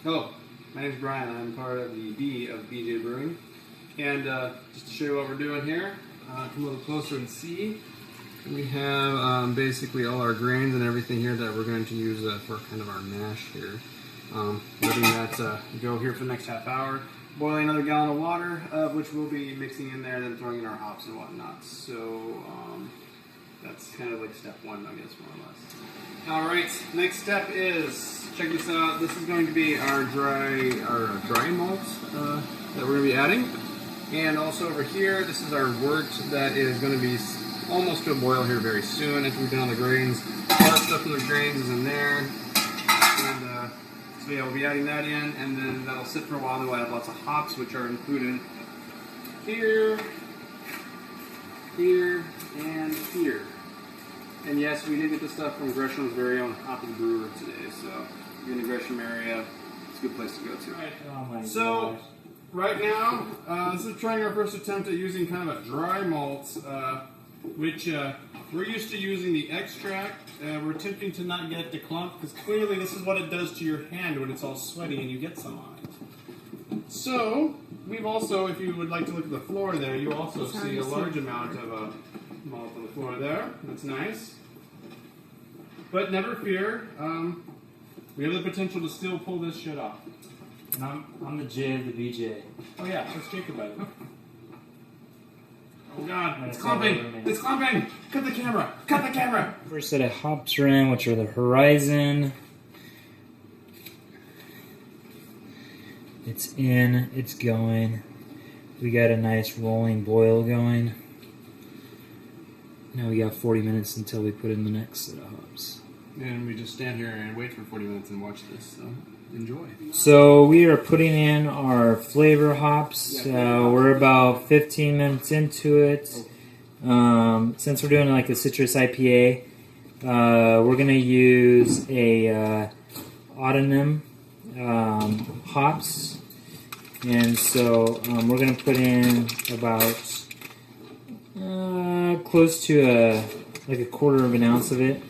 Hello, my name is Brian. I'm part of the B of BJ Brewing. And just to show you what we're doing here, come a little closer and see. We have basically all our grains and everything here that we're going to use for kind of our mash here. Letting that go here for the next half hour. Boiling another gallon of water, which we'll be mixing in there and then throwing in our hops and whatnot. So that's kind of like step one, I guess, more or less. Alright, next step is, check this out, this is going to be our dry malt that we're going to be adding. And also over here, this is our wort that is going to be almost to a boil here very soon after we've done all the grains. All that stuff from the grains is in there. And so yeah, we'll be adding that in, and then that'll sit for a while. Then we'll add lots of hops, which are included here, here, and here. And yes, we did get this stuff from Gresham's very own hoppy brewer today. So if you're in the Gresham area, it's a good place to go to. Right. Oh my so gosh. right now, this is trying our first attempt at using kind of a dry malt, which we're used to using the extract. We're attempting to not get the clump, because clearly this is what it does to your hand when it's all sweaty and you get some on it. So, we've also, if you would like to look at the floor there, you also see a large amount of malt on the floor there. That's nice. But never fear, we have the potential to still pull this shit off. And I'm the J of the BJ. Oh yeah, let's Jacob about it. Oh god, it's That's all clumping! over me. It's clumping! Cut the camera! Cut the camera! First set of hops are in, which are the Horizon. It's in, it's going. We got a nice rolling boil going. Now we got 40 minutes until we put in the next set of hops. And we just stand here and wait for 40 minutes and watch this, so enjoy. So we are putting in our flavor hops. We're about 15 minutes into it. Since we're doing like a citrus IPA, we're going to use a autonym hops. And so we're going to put in about close to like a quarter of an ounce of it.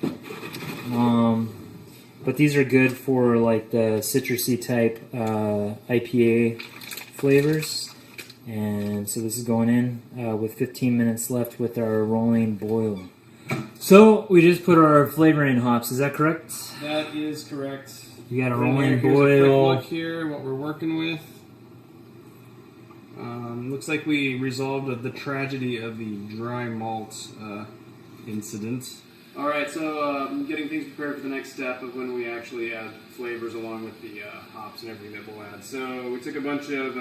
But these are good for like the citrusy type IPA flavors. And so this is going in with 15 minutes left with our rolling boil. So we just put our flavoring hops, is that correct? That is correct. We got a Here's rolling a quick boil. look here, what we're working with. Looks like we resolved the tragedy of the dry malt incident. Alright, so getting things prepared for the next step of when we actually add flavors along with the hops and everything that we'll add. So we took a bunch of,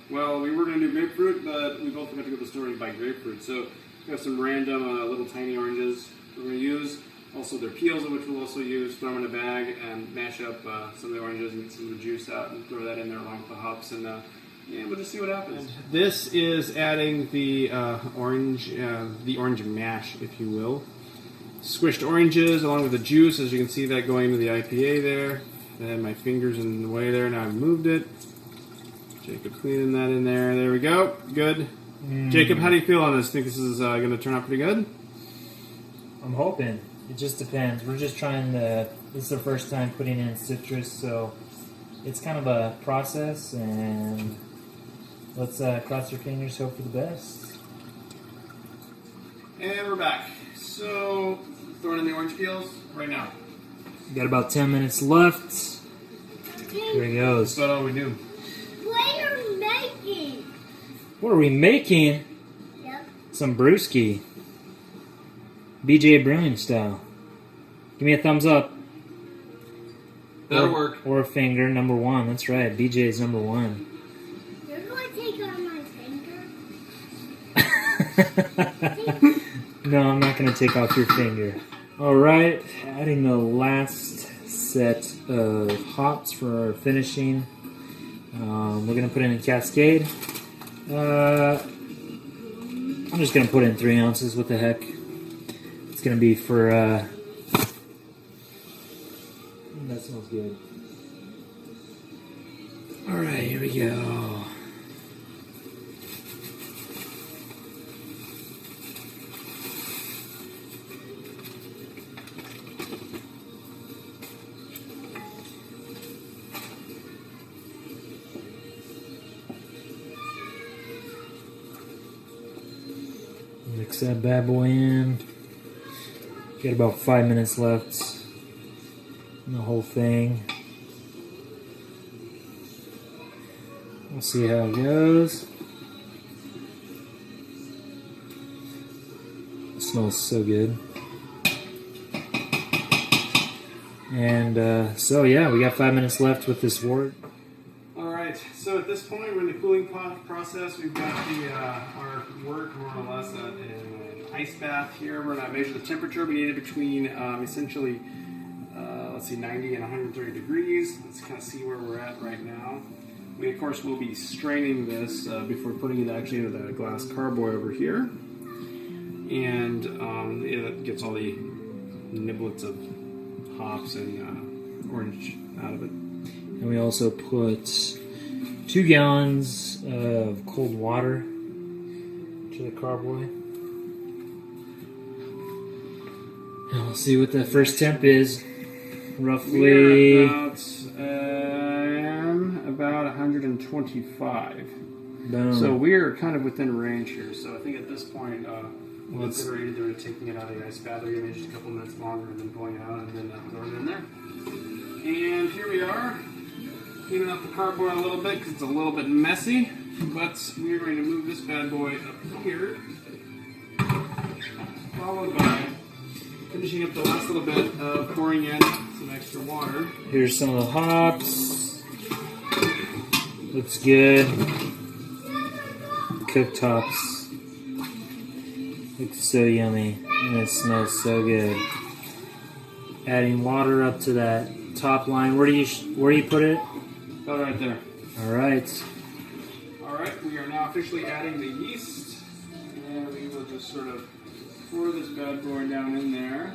well, we were going to do grapefruit, but we both forgot to go to the store and buy grapefruit. So we have some random little tiny oranges we're going to use. Also their peels, which we'll also use, throw them in a bag and mash up some of the oranges and get some of the juice out and throw that in there along with the hops. And yeah, we'll just see what happens. This is adding the orange mash, if you will. Squished oranges along with the juice, as you can see that going into the IPA there. I had my fingers in the way there, now I've moved it. Jacob cleaning that in there. There we go. Good. Jacob, how do you feel on this? Think this is going to turn out pretty good? I'm hoping. It just depends. We're just trying to, this is the first time putting in citrus, so it's kind of a process, and let's cross your fingers, hope for the best. And we're back. So, throwing in the orange peels right now. We got about 10 minutes left. Here he goes. That's about all we do. What are we making? What are we making? Yep. Some brewski. BJ Brewing style. Give me a thumbs up. That'll work. Or a finger, number one. That's right. BJ is number one. You're going to take out my finger? No, I'm not going to take off your finger. Alright, adding the last set of hops for our finishing. We're going to put in a Cascade. I'm just going to put in 3 ounces. What the heck? It's going to be for... that smells good. Alright, here we go. Mix that bad boy in. Got about 5 minutes left in the whole thing. We'll see how it goes. It smells so good. And so yeah, we got 5 minutes left with this wort. Alright, so at this point we're in the cooling process. We've got our wort more or less in an ice bath here. We're going to measure the temperature. We need it between essentially, let's see, 90 and 130 degrees. Let's kind of see where we're at right now. We, of course, will be straining this before putting it actually into the glass carboy over here. And it gets all the niblets of hops and orange out of it. And we also put 2 gallons of cold water to the carboy. And we'll see what the first temp is. Roughly We're about 125. Boom. So we're kind of within range here. So I think at this point, once they're ready, they're taking it out of the ice bath. They're giving it just a couple minutes longer and then pulling it out and then throwing it in there. And here we are, cleaning up the carboy a little bit because it's a little bit messy. But we're going to move this bad boy up here, followed by finishing up the last little bit of pouring in some extra water. Here's some of the hops. Looks good. Cooked hops. Looks so yummy. And it smells so good. Adding water up to that top line. Where do you put it? About right there. Alright. Alright, we are now officially adding the yeast. And we will just sort of pour this bad boy down in there.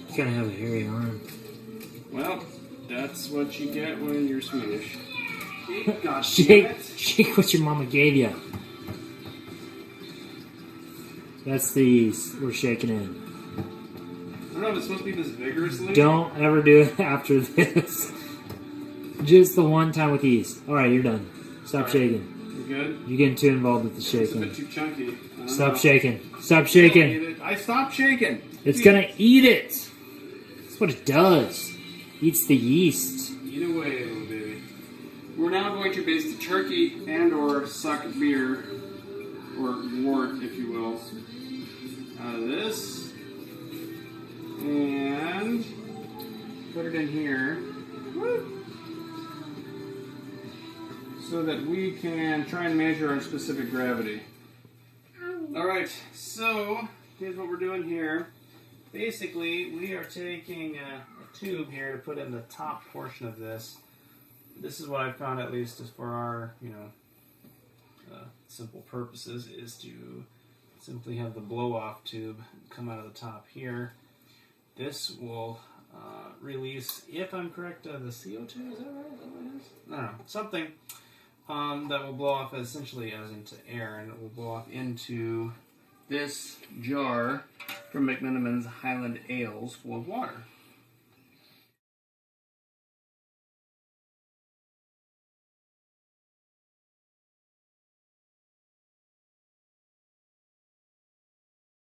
You gotta have a hairy arm. Well, that's what you get when you're Swedish. God, Shake what your mama gave you. That's the yeast we're shaking in. I don't know if it's supposed to be this vigorously. Don't ever do it after this. Just the one time with yeast. Alright, you're done. Stop shaking. You good? You're getting too involved with the It's a shaking. bit too chunky. Stop shaking. Stop shaking. I stopped shaking. It's gonna eat it. That's what it does. Eats the yeast. Eat away, little baby. We're now going to base the turkey and or suck beer, or wort, if you will, out of this. And put it in here. So that we can try and measure our specific gravity. Alright, so here's what we're doing here. Basically, we are taking a tube here to put in the top portion of this. This is what I found, at least as for our, simple purposes, is to simply have the blow-off tube come out of the top here. This will release, if I'm correct, the CO2, is that right? Is that what it is? I don't know, something that will blow off essentially as into air, and it will blow off into this jar from McMenamin's Highland Ales full of water.